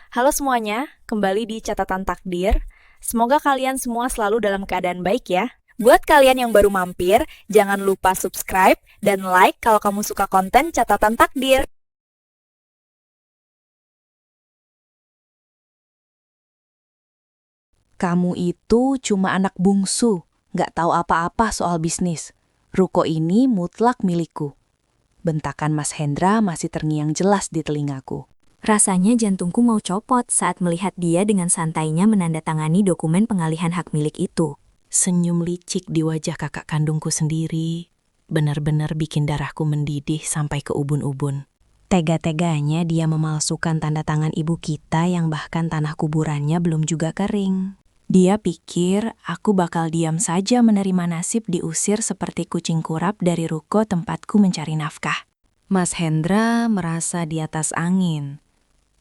Halo semuanya, kembali di Catatan Takdir. Semoga kalian semua selalu dalam keadaan baik ya. Buat kalian yang baru mampir, jangan lupa subscribe dan like kalau kamu suka konten Catatan Takdir. Kamu itu cuma anak bungsu, nggak tahu apa-apa soal bisnis. Ruko ini mutlak milikku. Bentakan Mas Hendra masih terngiang jelas di telingaku. Rasanya jantungku mau copot saat melihat dia dengan santainya menandatangani dokumen pengalihan hak milik itu. Senyum licik di wajah kakak kandungku sendiri, benar-benar bikin darahku mendidih sampai ke ubun-ubun. Tega-teganya dia memalsukan tanda tangan ibu kita yang bahkan tanah kuburannya belum juga kering. Dia pikir aku bakal diam saja menerima nasib diusir seperti kucing kurap dari ruko tempatku mencari nafkah. Mas Hendra merasa di atas angin.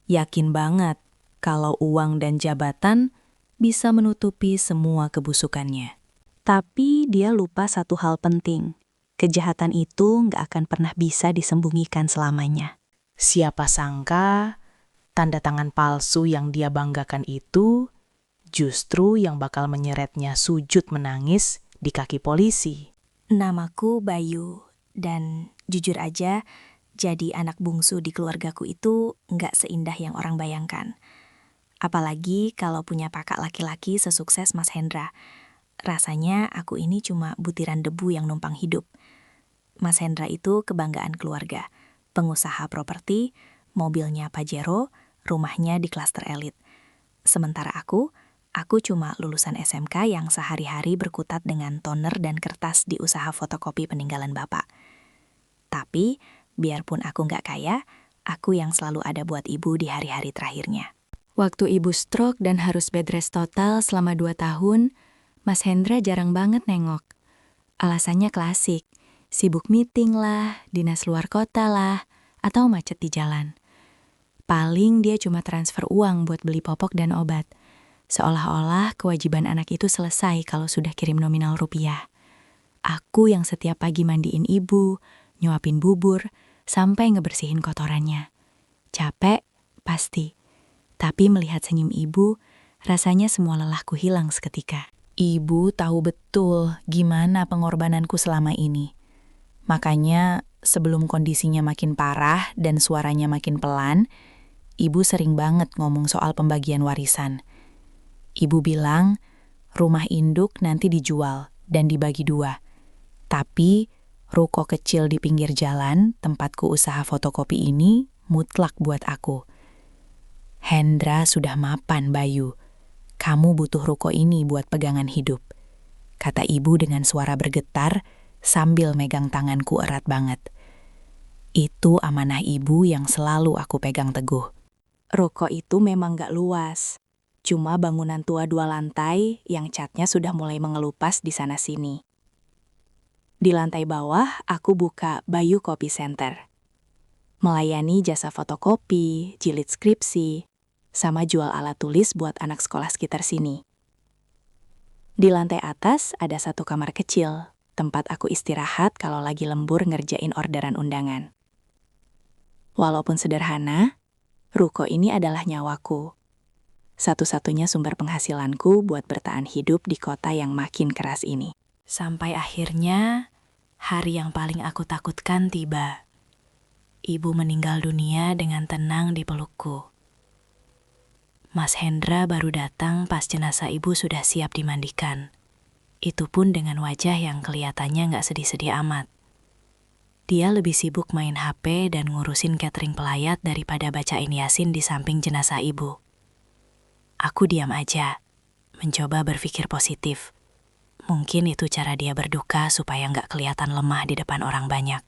Yakin banget kalau uang dan jabatan bisa menutupi semua kebusukannya. Tapi dia lupa satu hal penting. Kejahatan itu nggak akan pernah bisa disembunyikan selamanya. Siapa sangka tanda tangan palsu yang dia banggakan itu justru yang bakal menyeretnya sujud menangis di kaki polisi. Namaku Bayu, dan jujur aja, jadi anak bungsu di keluargaku itu nggak seindah yang orang bayangkan. Apalagi kalau punya kakak laki-laki sesukses Mas Hendra. Rasanya aku ini cuma butiran debu yang numpang hidup. Mas Hendra itu kebanggaan keluarga. Pengusaha properti, mobilnya Pajero, rumahnya di klaster elit. Sementara aku cuma lulusan SMK yang sehari-hari berkutat dengan toner dan kertas di usaha fotokopi peninggalan bapak. Tapi, biarpun aku nggak kaya, aku yang selalu ada buat ibu di hari-hari terakhirnya. Waktu ibu stroke dan harus bed rest total selama 2 tahun, Mas Hendra jarang banget nengok. Alasannya klasik, sibuk meeting lah, dinas luar kota lah, atau macet di jalan. Paling dia cuma transfer uang buat beli popok dan obat. Seolah-olah kewajiban anak itu selesai kalau sudah kirim nominal rupiah. Aku yang setiap pagi mandiin ibu, nyuapin bubur, sampai ngebersihin kotorannya. Capek, pasti. Tapi melihat senyum ibu, rasanya semua lelahku hilang seketika. Ibu tahu betul gimana pengorbananku selama ini. Makanya sebelum kondisinya makin parah dan suaranya makin pelan, ibu sering banget ngomong soal pembagian warisan. Ibu bilang, rumah induk nanti dijual dan dibagi 2. Tapi, ruko kecil di pinggir jalan, tempatku usaha fotokopi ini, mutlak buat aku. Hendra sudah mapan, Bayu. Kamu butuh ruko ini buat pegangan hidup. Kata ibu dengan suara bergetar, sambil megang tanganku erat banget. Itu amanah ibu yang selalu aku pegang teguh. Ruko itu memang gak luas. Cuma bangunan tua 2 lantai yang catnya sudah mulai mengelupas di sana-sini. Di lantai bawah, aku buka Bayu Copy Center. Melayani jasa fotokopi, jilid skripsi, sama jual alat tulis buat anak sekolah sekitar sini. Di lantai atas ada satu kamar kecil, tempat aku istirahat kalau lagi lembur ngerjain orderan undangan. Walaupun sederhana, ruko ini adalah nyawaku. Satu-satunya sumber penghasilanku buat bertahan hidup di kota yang makin keras ini. Sampai akhirnya, hari yang paling aku takutkan tiba. Ibu meninggal dunia dengan tenang di pelukku. Mas Hendra baru datang pas jenazah ibu sudah siap dimandikan. Itu pun dengan wajah yang kelihatannya nggak sedih-sedih amat. Dia lebih sibuk main HP dan ngurusin catering pelayat daripada bacain Yasin di samping jenazah ibu. Aku diam aja, mencoba berpikir positif. Mungkin itu cara dia berduka supaya nggak kelihatan lemah di depan orang banyak.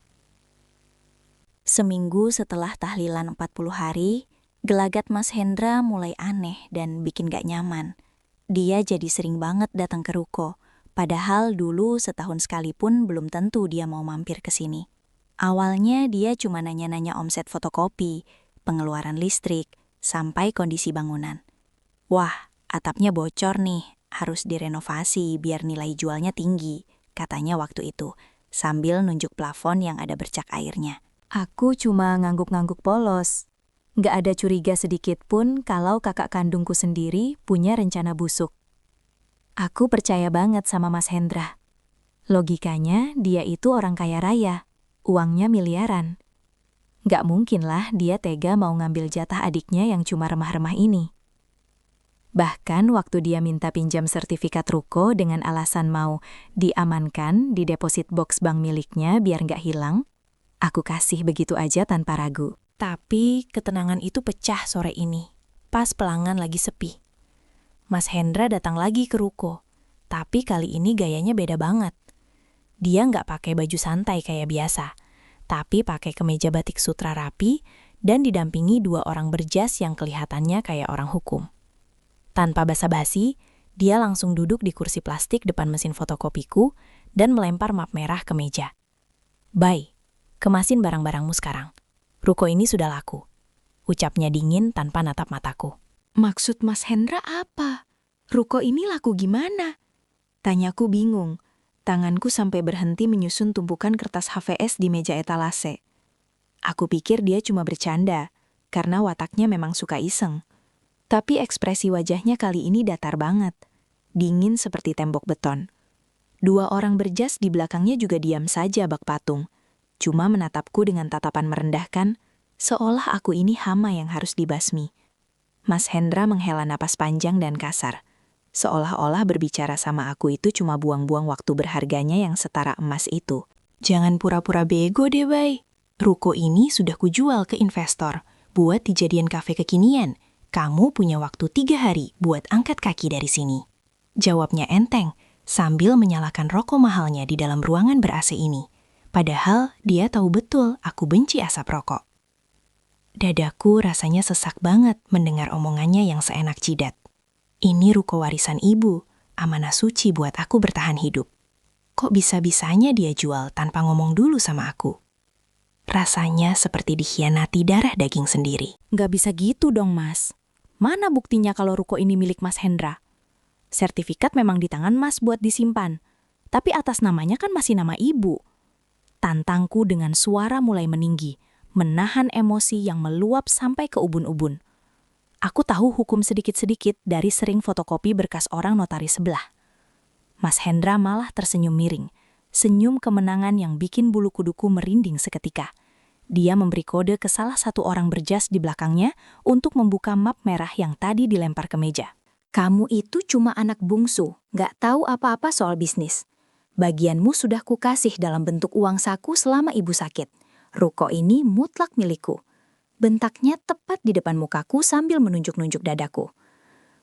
Seminggu setelah tahlilan 40 hari, gelagat Mas Hendra mulai aneh dan bikin gak nyaman. Dia jadi sering banget datang ke ruko, padahal dulu setahun sekalipun belum tentu dia mau mampir ke sini. Awalnya dia cuma nanya-nanya omset fotokopi, pengeluaran listrik, sampai kondisi bangunan. Wah, atapnya bocor nih, harus direnovasi biar nilai jualnya tinggi, katanya waktu itu, sambil nunjuk plafon yang ada bercak airnya. Aku cuma ngangguk-ngangguk polos. Nggak ada curiga sedikit pun kalau kakak kandungku sendiri punya rencana busuk. Aku percaya banget sama Mas Hendra. Logikanya, dia itu orang kaya raya, uangnya miliaran. Nggak mungkin lah dia tega mau ngambil jatah adiknya yang cuma remah-remah ini. Bahkan waktu dia minta pinjam sertifikat ruko dengan alasan mau diamankan di deposit box bank miliknya biar nggak hilang, aku kasih begitu aja tanpa ragu. Tapi ketenangan itu pecah sore ini, pas pelanggan lagi sepi. Mas Hendra datang lagi ke ruko, tapi kali ini gayanya beda banget. Dia nggak pakai baju santai kayak biasa, tapi pakai kemeja batik sutra rapi dan didampingi 2 orang berjas yang kelihatannya kayak orang hukum. Tanpa basa-basi, dia langsung duduk di kursi plastik depan mesin fotokopiku dan melempar map merah ke meja. "Bye, kemasin barang-barangmu sekarang. Ruko ini sudah laku," ucapnya dingin tanpa natap mataku. "Maksud Mas Hendra apa? Ruko ini laku gimana?" Tanyaku bingung. Tanganku sampai berhenti menyusun tumpukan kertas HVS di meja etalase. Aku pikir dia cuma bercanda, karena wataknya memang suka iseng. Tapi ekspresi wajahnya kali ini datar banget, dingin seperti tembok beton. 2 orang berjas di belakangnya juga diam saja bak patung, cuma menatapku dengan tatapan merendahkan, seolah aku ini hama yang harus dibasmi. Mas Hendra menghela napas panjang dan kasar, seolah-olah berbicara sama aku itu cuma buang-buang waktu berharganya yang setara emas itu. "Jangan pura-pura bego deh, Bay. Ruko ini sudah kujual ke investor, buat dijadian kafe kekinian. Kamu punya waktu 3 hari buat angkat kaki dari sini," jawabnya enteng, sambil menyalakan rokok mahalnya di dalam ruangan ber-AC ini. Padahal dia tahu betul aku benci asap rokok. Dadaku rasanya sesak banget mendengar omongannya yang seenak jidat. Ini ruko warisan ibu, amanah suci buat aku bertahan hidup. Kok bisa-bisanya dia jual tanpa ngomong dulu sama aku? Rasanya seperti dikhianati darah daging sendiri. Nggak bisa gitu dong, Mas. Mana buktinya kalau ruko ini milik Mas Hendra? Sertifikat memang di tangan Mas buat disimpan, tapi atas namanya kan masih nama ibu. Tantangku dengan suara mulai meninggi, menahan emosi yang meluap sampai ke ubun-ubun. Aku tahu hukum sedikit-sedikit dari sering fotokopi berkas orang notaris sebelah. Mas Hendra malah tersenyum miring, senyum kemenangan yang bikin bulu kuduku merinding seketika. Dia memberi kode ke salah satu orang berjas di belakangnya untuk membuka map merah yang tadi dilempar ke meja. "Kamu itu cuma anak bungsu, nggak tahu apa-apa soal bisnis. Bagianmu sudah kukasih dalam bentuk uang saku selama ibu sakit. Ruko ini mutlak milikku." Bentaknya tepat di depan mukaku sambil menunjuk-nunjuk dadaku.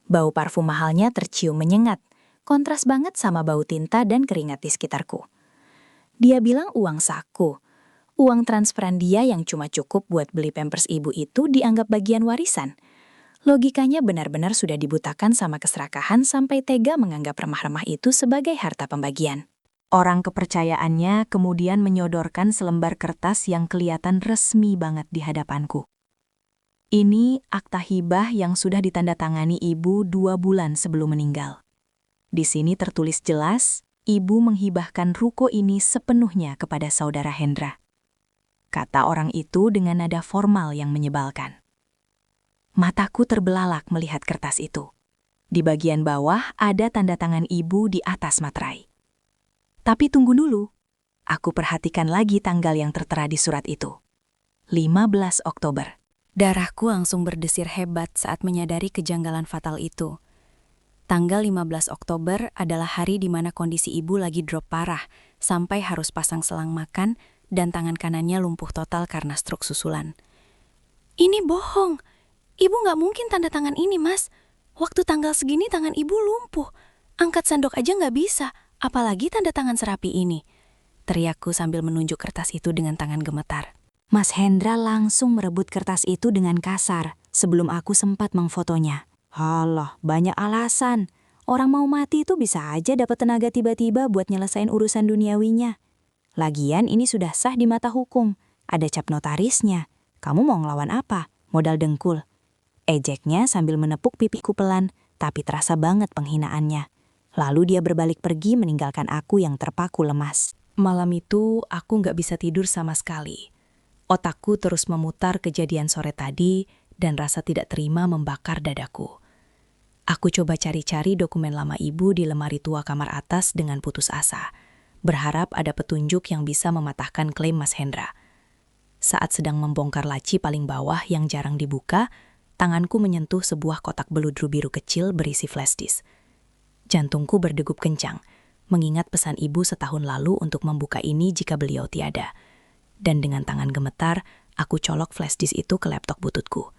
Bau parfum mahalnya tercium menyengat, kontras banget sama bau tinta dan keringat di sekitarku. Dia bilang uang saku. Uang transferan dia yang cuma cukup buat beli pampers ibu itu dianggap bagian warisan. Logikanya benar-benar sudah dibutakan sama keserakahan sampai tega menganggap remah-remah itu sebagai harta pembagian. Orang kepercayaannya kemudian menyodorkan selembar kertas yang kelihatan resmi banget di hadapanku. Ini akta hibah yang sudah ditandatangani ibu 2 bulan sebelum meninggal. Di sini tertulis jelas, ibu menghibahkan ruko ini sepenuhnya kepada saudara Hendra. Kata orang itu dengan nada formal yang menyebalkan. Mataku terbelalak melihat kertas itu. Di bagian bawah ada tanda tangan ibu di atas materai. Tapi tunggu dulu, aku perhatikan lagi tanggal yang tertera di surat itu. 15 Oktober. Darahku langsung berdesir hebat saat menyadari kejanggalan fatal itu. Tanggal 15 Oktober adalah hari di mana kondisi ibu lagi drop parah, sampai harus pasang selang makan dan tangan kanannya lumpuh total karena stroke susulan. "Ini bohong. Ibu nggak mungkin tanda tangan ini, Mas. Waktu tanggal segini tangan ibu lumpuh. Angkat sendok aja nggak bisa, apalagi tanda tangan serapi ini," teriakku sambil menunjuk kertas itu dengan tangan gemetar. Mas Hendra langsung merebut kertas itu dengan kasar sebelum aku sempat mengfotonya. "Halah, banyak alasan. Orang mau mati itu bisa aja dapat tenaga tiba-tiba buat nyelesain urusan duniawinya. Lagian ini sudah sah di mata hukum. Ada cap notarisnya. Kamu mau ngelawan apa? Modal dengkul." Ejeknya sambil menepuk pipiku pelan, tapi terasa banget penghinaannya. Lalu dia berbalik pergi meninggalkan aku yang terpaku lemas. Malam itu aku nggak bisa tidur sama sekali. Otakku terus memutar kejadian sore tadi dan rasa tidak terima membakar dadaku. Aku coba cari-cari dokumen lama ibu di lemari tua kamar atas dengan putus asa, berharap ada petunjuk yang bisa mematahkan klaim Mas Hendra. Saat sedang membongkar laci paling bawah yang jarang dibuka, tanganku menyentuh sebuah kotak beludru biru kecil berisi flash disk. Jantungku berdegup kencang, mengingat pesan ibu setahun lalu untuk membuka ini jika beliau tiada. Dan dengan tangan gemetar, aku colok flash disk itu ke laptop bututku.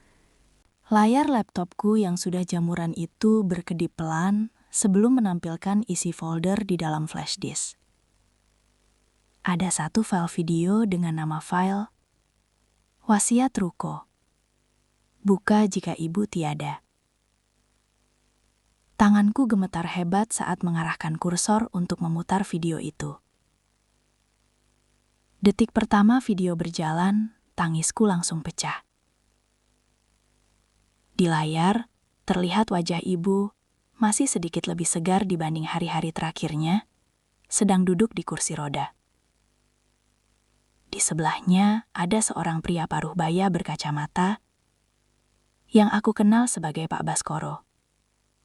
Layar laptopku yang sudah jamuran itu berkedip pelan sebelum menampilkan isi folder di dalam flash disk. Ada satu file video dengan nama file Wasiat Ruko. Buka jika ibu tiada. Tanganku gemetar hebat saat mengarahkan kursor untuk memutar video itu. Detik pertama video berjalan, tangisku langsung pecah. Di layar, terlihat wajah ibu masih sedikit lebih segar dibanding hari-hari terakhirnya, sedang duduk di kursi roda. Di sebelahnya ada seorang pria paruh baya berkacamata yang aku kenal sebagai Pak Baskoro,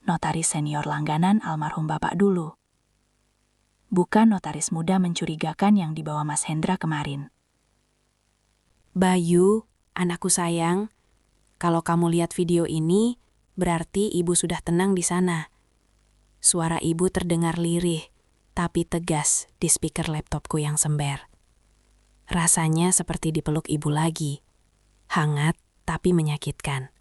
notaris senior langganan almarhum bapak dulu. Bukan notaris muda mencurigakan yang dibawa Mas Hendra kemarin. Bayu, anakku sayang, kalau kamu lihat video ini, berarti ibu sudah tenang di sana. Suara ibu terdengar lirih, tapi tegas di speaker laptopku yang sember. Rasanya seperti dipeluk ibu lagi, hangat tapi menyakitkan.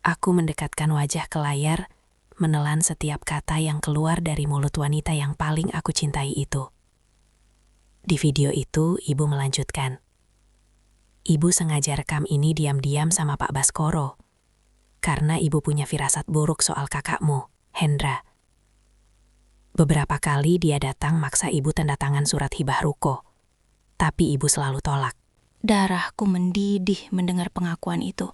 Aku mendekatkan wajah ke layar, menelan setiap kata yang keluar dari mulut wanita yang paling aku cintai itu. Di video itu, ibu melanjutkan. Ibu sengaja rekam ini diam-diam sama Pak Baskoro, karena ibu punya firasat buruk soal kakakmu, Hendra. Beberapa kali dia datang maksa ibu tanda tangan surat hibah ruko, tapi ibu selalu tolak. Darahku mendidih mendengar pengakuan itu.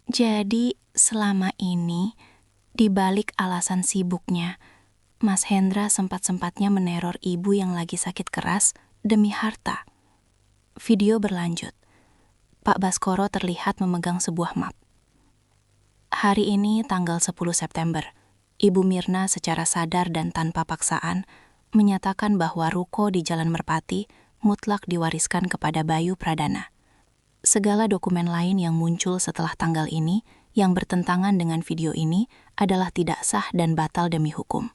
Jadi, selama ini, di balik alasan sibuknya, Mas Hendra sempat-sempatnya meneror ibu yang lagi sakit keras demi harta. Video berlanjut. Pak Baskoro terlihat memegang sebuah map. Hari ini tanggal 10 September, Ibu Mirna secara sadar dan tanpa paksaan menyatakan bahwa ruko di Jalan Merpati mutlak diwariskan kepada Bayu Pradana. Segala dokumen lain yang muncul setelah tanggal ini yang bertentangan dengan video ini adalah tidak sah dan batal demi hukum.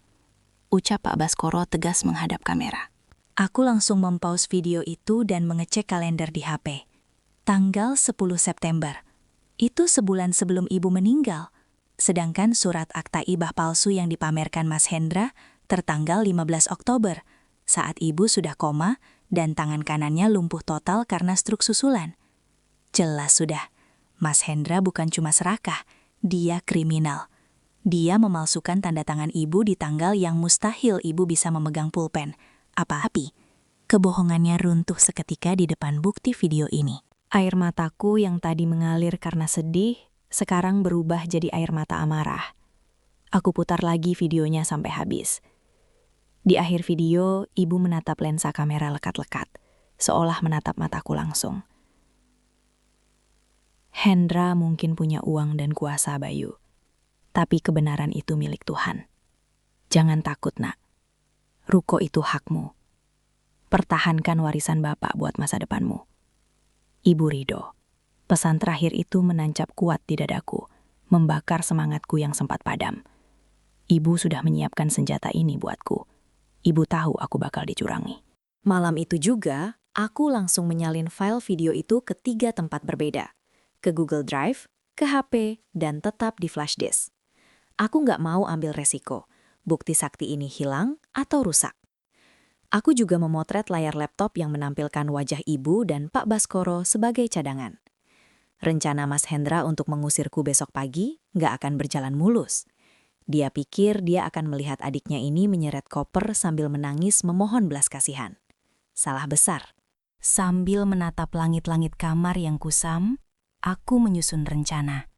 Ucap Pak Baskoro tegas menghadap kamera. Aku langsung mempause video itu dan mengecek kalender di HP. Tanggal 10 September. Itu sebulan sebelum ibu meninggal. Sedangkan surat akta ibah palsu yang dipamerkan Mas Hendra tertanggal 15 Oktober, saat ibu sudah koma dan tangan kanannya lumpuh total karena stroke susulan. Jelas sudah. Mas Hendra bukan cuma serakah, dia kriminal. Dia memalsukan tanda tangan ibu di tanggal yang mustahil ibu bisa memegang pulpen. Apa-api, kebohongannya runtuh seketika di depan bukti video ini. Air mataku yang tadi mengalir karena sedih, sekarang berubah jadi air mata amarah. Aku putar lagi videonya sampai habis. Di akhir video, ibu menatap lensa kamera lekat-lekat, seolah menatap mataku langsung. Hendra mungkin punya uang dan kuasa, Bayu. Tapi kebenaran itu milik Tuhan. Jangan takut, nak. Ruko itu hakmu. Pertahankan warisan Bapak buat masa depanmu. Ibu ridho. Pesan terakhir itu menancap kuat di dadaku, membakar semangatku yang sempat padam. Ibu sudah menyiapkan senjata ini buatku. Ibu tahu aku bakal dicurangi. Malam itu juga, aku langsung menyalin file video itu ke 3 tempat berbeda. Ke Google Drive, ke HP, dan tetap di flash disk. Aku nggak mau ambil resiko, bukti sakti ini hilang atau rusak. Aku juga memotret layar laptop yang menampilkan wajah ibu dan Pak Baskoro sebagai cadangan. Rencana Mas Hendra untuk mengusirku besok pagi nggak akan berjalan mulus. Dia pikir dia akan melihat adiknya ini menyeret koper sambil menangis memohon belas kasihan. Salah besar. Sambil menatap langit-langit kamar yang kusam, aku menyusun rencana.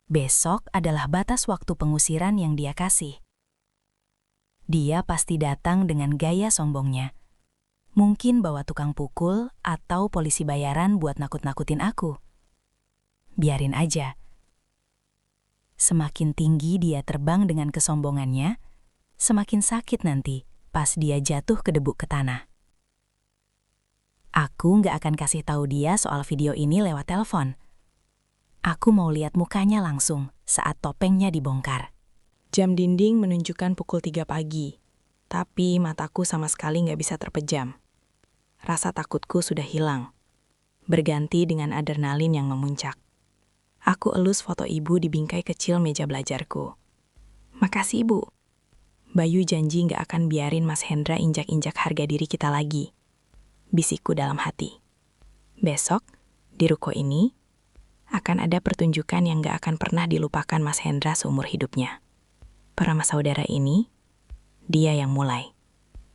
Besok adalah batas waktu pengusiran yang dia kasih. Dia pasti datang dengan gaya sombongnya. Mungkin bawa tukang pukul atau polisi bayaran buat nakut-nakutin aku. Biarin aja. Semakin tinggi dia terbang dengan kesombongannya, semakin sakit nanti pas dia jatuh kedebuk ke tanah. Aku nggak akan kasih tahu dia soal video ini lewat telepon. Aku mau lihat mukanya langsung saat topengnya dibongkar. Jam dinding menunjukkan pukul 3 pagi, tapi mataku sama sekali nggak bisa terpejam. Rasa takutku sudah hilang, berganti dengan adrenalin yang memuncak. Aku elus foto ibu di bingkai kecil meja belajarku. Makasih, Ibu. Bayu janji nggak akan biarin Mas Hendra injak-injak harga diri kita lagi. Bisikku dalam hati. Besok, di ruko ini, akan ada pertunjukan yang nggak akan pernah dilupakan Mas Hendra seumur hidupnya. Para mas saudara ini, dia yang mulai.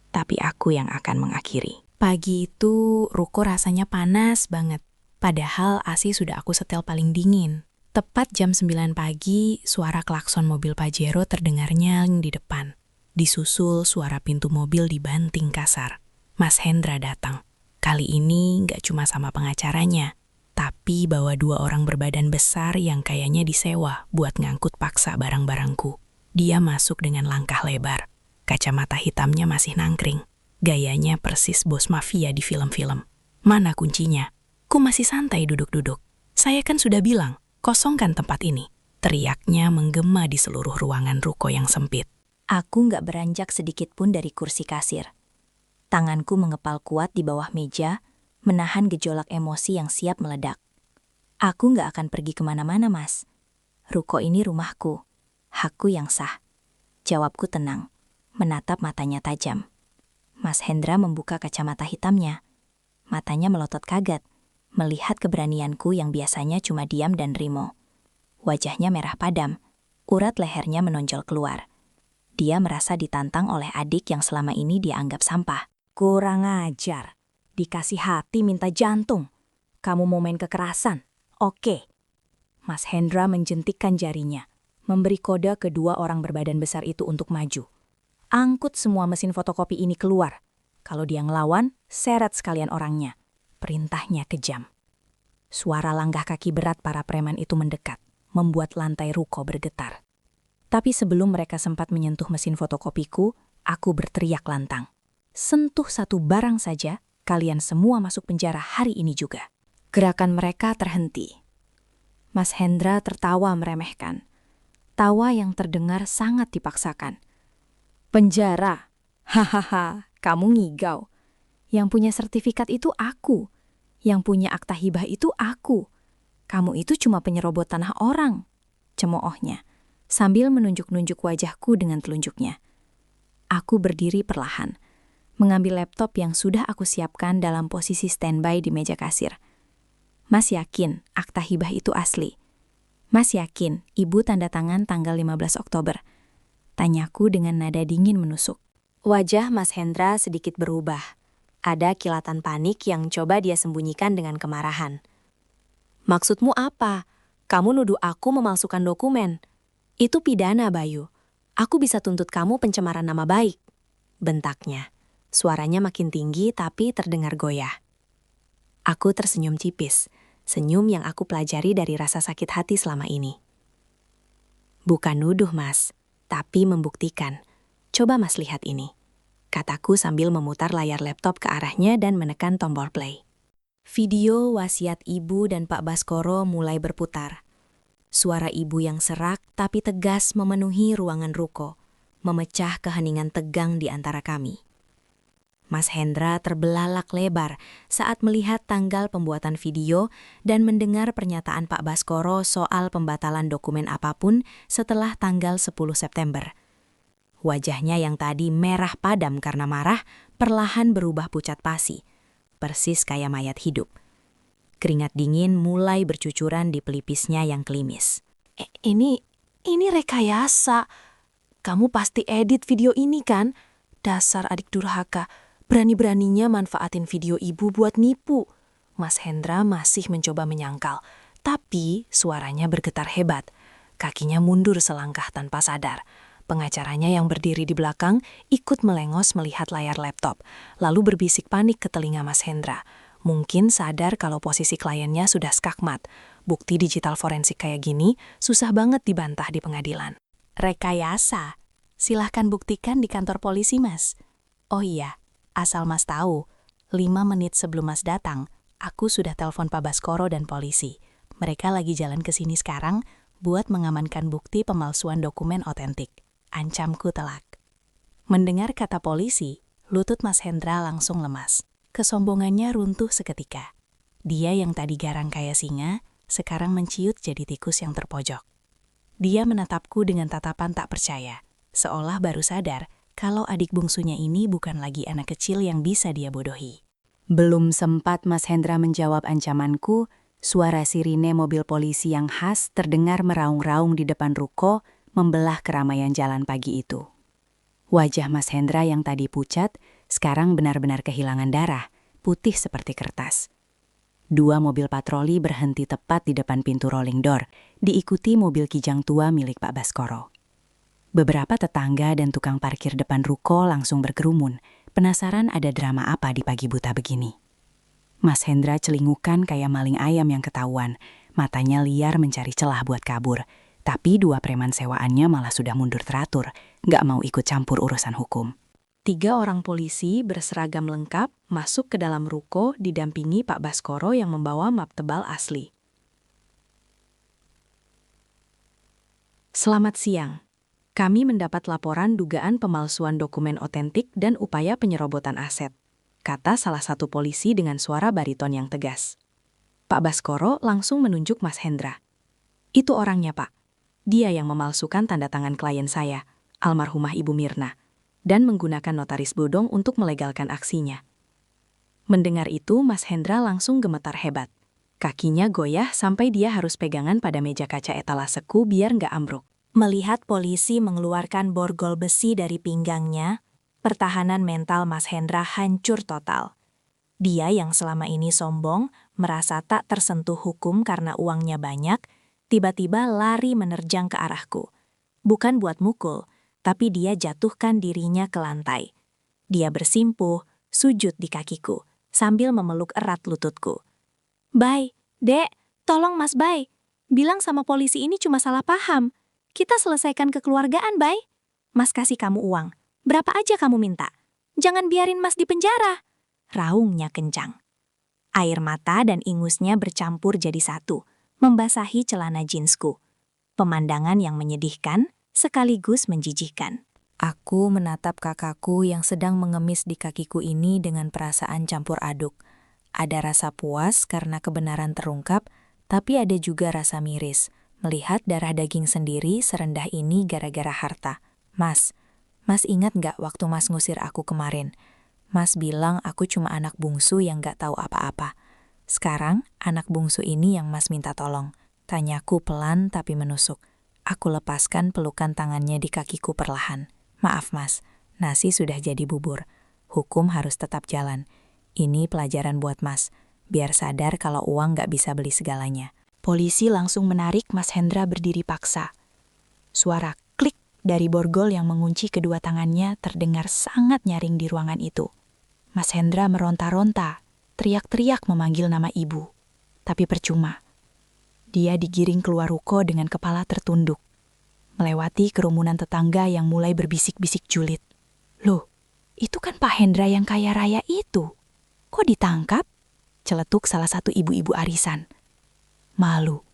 Tapi aku yang akan mengakhiri. Pagi itu ruko rasanya panas banget. Padahal AC sudah aku setel paling dingin. Tepat jam 9 pagi, suara klakson mobil Pajero terdengar nyaring di depan. Disusul suara pintu mobil dibanting kasar. Mas Hendra datang. Kali ini nggak cuma sama pengacaranya, tapi bawa 2 orang berbadan besar yang kayaknya disewa buat ngangkut paksa barang-barangku. Dia masuk dengan langkah lebar. Kacamata hitamnya masih nangkring. Gayanya persis bos mafia di film-film. Mana kuncinya? Ku masih santai duduk-duduk. Saya kan sudah bilang, kosongkan tempat ini. Teriaknya menggema di seluruh ruangan ruko yang sempit. Aku nggak beranjak sedikit pun dari kursi kasir. Tanganku mengepal kuat di bawah meja, menahan gejolak emosi yang siap meledak. Aku nggak akan pergi kemana-mana, Mas. Ruko ini rumahku, hakku yang sah. Jawabku tenang, menatap matanya tajam. Mas Hendra membuka kacamata hitamnya. Matanya melotot kaget, melihat keberanianku yang biasanya cuma diam dan rimo. Wajahnya merah padam, urat lehernya menonjol keluar. Dia merasa ditantang oleh adik yang selama ini dia anggap sampah. Kurang ajar. Dikasih hati minta jantung. Kamu mau main kekerasan? Oke. Mas Hendra menjentikkan jarinya, memberi kode kedua orang berbadan besar itu untuk maju. Angkut semua mesin fotokopi ini keluar. Kalau dia ngelawan, seret sekalian orangnya. Perintahnya kejam. Suara langkah kaki berat para preman itu mendekat, membuat lantai ruko bergetar. Tapi sebelum mereka sempat menyentuh mesin fotokopiku, aku berteriak lantang. Sentuh satu barang saja, kalian semua masuk penjara hari ini juga. Gerakan mereka terhenti. Mas Hendra tertawa meremehkan. Tawa yang terdengar sangat dipaksakan. Penjara? Hahaha, kamu ngigau. Yang punya sertifikat itu aku. Yang punya akta hibah itu aku. Kamu itu cuma penyerobot tanah orang. Cemoohnya, sambil menunjuk-nunjuk wajahku dengan telunjuknya. Aku berdiri perlahan, mengambil laptop yang sudah aku siapkan dalam posisi standby di meja kasir. Mas yakin akta hibah itu asli? Mas yakin ibu tanda tangan tanggal 15 Oktober? Tanyaku dengan nada dingin menusuk. Wajah Mas Hendra sedikit berubah. Ada kilatan panik yang coba dia sembunyikan dengan kemarahan. Maksudmu apa? Kamu nuduh aku memalsukan dokumen. Itu pidana, Bayu. Aku bisa tuntut kamu pencemaran nama baik. Bentaknya. Suaranya makin tinggi tapi terdengar goyah. Aku tersenyum tipis. Senyum yang aku pelajari dari rasa sakit hati selama ini. Bukan nuduh, Mas. Tapi membuktikan. Coba Mas lihat ini. Kataku sambil memutar layar laptop ke arahnya dan menekan tombol play. Video wasiat ibu dan Pak Baskoro mulai berputar. Suara ibu yang serak tapi tegas memenuhi ruangan ruko, memecah keheningan tegang di antara kami. Mas Hendra terbelalak lebar saat melihat tanggal pembuatan video dan mendengar pernyataan Pak Baskoro soal pembatalan dokumen apapun setelah tanggal 10 September. Wajahnya yang tadi merah padam karena marah, perlahan berubah pucat pasi, persis kayak mayat hidup. Keringat dingin mulai bercucuran di pelipisnya yang klimis. Ini rekayasa. Kamu pasti edit video ini kan? Dasar adik durhaka. Berani-beraninya manfaatin video ibu buat nipu. Mas Hendra masih mencoba menyangkal, tapi suaranya bergetar hebat. Kakinya mundur selangkah tanpa sadar. Pengacaranya yang berdiri di belakang ikut melengos melihat layar laptop, lalu berbisik panik ke telinga Mas Hendra. Mungkin sadar kalau posisi kliennya sudah skakmat. Bukti digital forensik kayak gini susah banget dibantah di pengadilan. Rekayasa. Silahkan buktikan di kantor polisi, Mas. Oh iya, asal Mas tahu, 5 menit sebelum Mas datang, aku sudah telepon Pak Baskoro dan polisi. Mereka lagi jalan ke sini sekarang buat mengamankan bukti pemalsuan dokumen otentik. Ancamku telak. Mendengar kata polisi, lutut Mas Hendra langsung lemas. Kesombongannya runtuh seketika. Dia yang tadi garang kayak singa, sekarang menciut jadi tikus yang terpojok. Dia menatapku dengan tatapan tak percaya, seolah baru sadar kalau adik bungsunya ini bukan lagi anak kecil yang bisa dia bodohi. Belum sempat Mas Hendra menjawab ancamanku, suara sirine mobil polisi yang khas terdengar meraung-raung di depan ruko, membelah keramaian jalan pagi itu. Wajah Mas Hendra yang tadi pucat, sekarang benar-benar kehilangan darah, putih seperti kertas. 2 mobil patroli berhenti tepat di depan pintu rolling door, diikuti mobil kijang tua milik Pak Baskoro. Beberapa tetangga dan tukang parkir depan ruko langsung berkerumun, penasaran ada drama apa di pagi buta begini. Mas Hendra celingukan kayak maling ayam yang ketahuan, matanya liar mencari celah buat kabur. Tapi 2 preman sewaannya malah sudah mundur teratur, nggak mau ikut campur urusan hukum. 3 orang polisi berseragam lengkap masuk ke dalam ruko didampingi Pak Baskoro yang membawa map tebal asli. Selamat siang. Kami mendapat laporan dugaan pemalsuan dokumen otentik dan upaya penyerobotan aset, kata salah satu polisi dengan suara bariton yang tegas. Pak Baskoro langsung menunjuk Mas Hendra. Itu orangnya, Pak. Dia yang memalsukan tanda tangan klien saya, almarhumah Ibu Mirna, dan menggunakan notaris bodong untuk melegalkan aksinya. Mendengar itu, Mas Hendra langsung gemetar hebat. Kakinya goyah sampai dia harus pegangan pada meja kaca etalaseku biar nggak ambruk. Melihat polisi mengeluarkan borgol besi dari pinggangnya, pertahanan mental Mas Hendra hancur total. Dia yang selama ini sombong, merasa tak tersentuh hukum karena uangnya banyak, tiba-tiba lari menerjang ke arahku. Bukan buat mukul, tapi dia jatuhkan dirinya ke lantai. Dia bersimpuh, sujud di kakiku, sambil memeluk erat lututku. "Bay, Dek, tolong Mas Bay. Bilang sama polisi ini cuma salah paham. Kita selesaikan kekeluargaan, Bay. Mas kasih kamu uang. Berapa aja kamu minta. Jangan biarin Mas di penjara." Raungnya kencang. Air mata dan ingusnya bercampur jadi satu, membasahi celana jeansku. Pemandangan yang menyedihkan sekaligus menjijikkan. Aku menatap kakakku yang sedang mengemis di kakiku ini dengan perasaan campur aduk. Ada rasa puas karena kebenaran terungkap, tapi ada juga rasa miris melihat darah daging sendiri serendah ini gara-gara harta. Mas ingat nggak waktu Mas ngusir aku kemarin? Mas bilang aku cuma anak bungsu yang nggak tahu apa-apa. Sekarang anak bungsu ini yang Mas minta tolong. Tanyaku pelan tapi menusuk. Aku lepaskan pelukan tangannya di kakiku perlahan. Maaf Mas, nasi sudah jadi bubur. Hukum harus tetap jalan. Ini pelajaran buat Mas, biar sadar kalau uang nggak bisa beli segalanya. Polisi langsung menarik Mas Hendra berdiri paksa. Suara klik dari borgol yang mengunci kedua tangannya terdengar sangat nyaring di ruangan itu. Mas Hendra meronta-ronta, teriak-teriak memanggil nama ibu. Tapi percuma. Dia digiring keluar ruko dengan kepala tertunduk, melewati kerumunan tetangga yang mulai berbisik-bisik julid. Loh, itu kan Pak Hendra yang kaya raya itu. Kok ditangkap? Celetuk salah satu ibu-ibu arisan. Malu.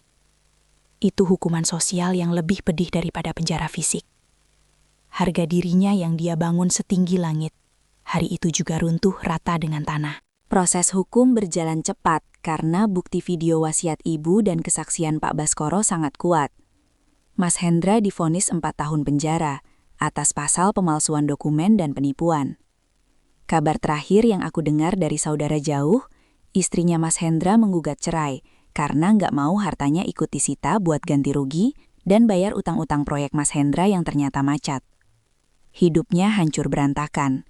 Itu hukuman sosial yang lebih pedih daripada penjara fisik. Harga dirinya yang dia bangun setinggi langit, hari itu juga runtuh rata dengan tanah. Proses hukum berjalan cepat karena bukti video wasiat ibu dan kesaksian Pak Baskoro sangat kuat. Mas Hendra divonis 4 tahun penjara atas pasal pemalsuan dokumen dan penipuan. Kabar terakhir yang aku dengar dari saudara jauh, istrinya Mas Hendra menggugat cerai karena nggak mau hartanya ikut disita buat ganti rugi dan bayar utang-utang proyek Mas Hendra yang ternyata macet. Hidupnya hancur berantakan.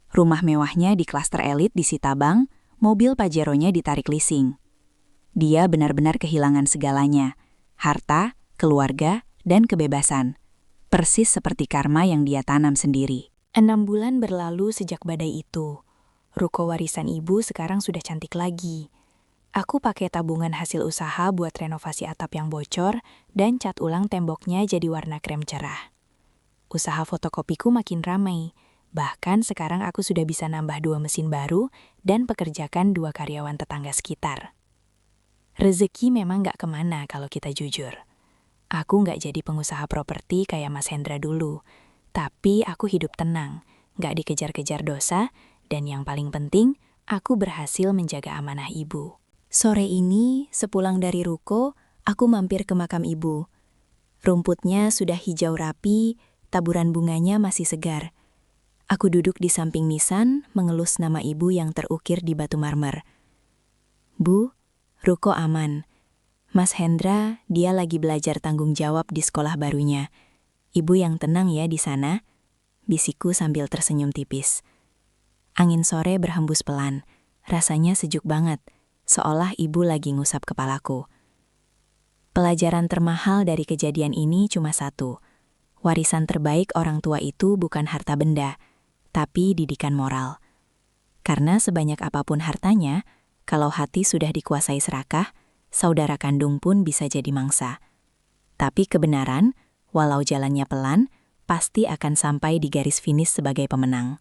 Rumah mewahnya di klaster elit disita bank, mobil Pajero-nya ditarik leasing. Dia benar-benar kehilangan segalanya, harta, keluarga, dan kebebasan. Persis seperti karma yang dia tanam sendiri. 6 bulan berlalu sejak badai itu. Ruko warisan ibu sekarang sudah cantik lagi. Aku pakai tabungan hasil usaha buat renovasi atap yang bocor dan cat ulang temboknya jadi warna krem cerah. Usaha fotokopiku makin ramai. Bahkan sekarang aku sudah bisa nambah 2 mesin baru dan pekerjakan 2 karyawan tetangga sekitar. Rezeki memang gak kemana kalau kita jujur. Aku gak jadi pengusaha properti kayak Mas Hendra dulu. Tapi aku hidup tenang, gak dikejar-kejar dosa, dan yang paling penting, aku berhasil menjaga amanah ibu. Sore ini, sepulang dari ruko, aku mampir ke makam ibu. Rumputnya sudah hijau rapi, taburan bunganya masih segar. Aku duduk di samping nisan, mengelus nama ibu yang terukir di batu marmer. Bu, ruko aman. Mas Hendra, dia lagi belajar tanggung jawab di sekolah barunya. Ibu yang tenang ya di sana, bisikku sambil tersenyum tipis. Angin sore berhembus pelan, rasanya sejuk banget, seolah ibu lagi ngusap kepalaku. Pelajaran termahal dari kejadian ini cuma satu. Warisan terbaik orang tua itu bukan harta benda, tapi didikan moral. Karena sebanyak apapun hartanya, kalau hati sudah dikuasai serakah, saudara kandung pun bisa jadi mangsa. Tapi kebenaran, walau jalannya pelan, pasti akan sampai di garis finish sebagai pemenang.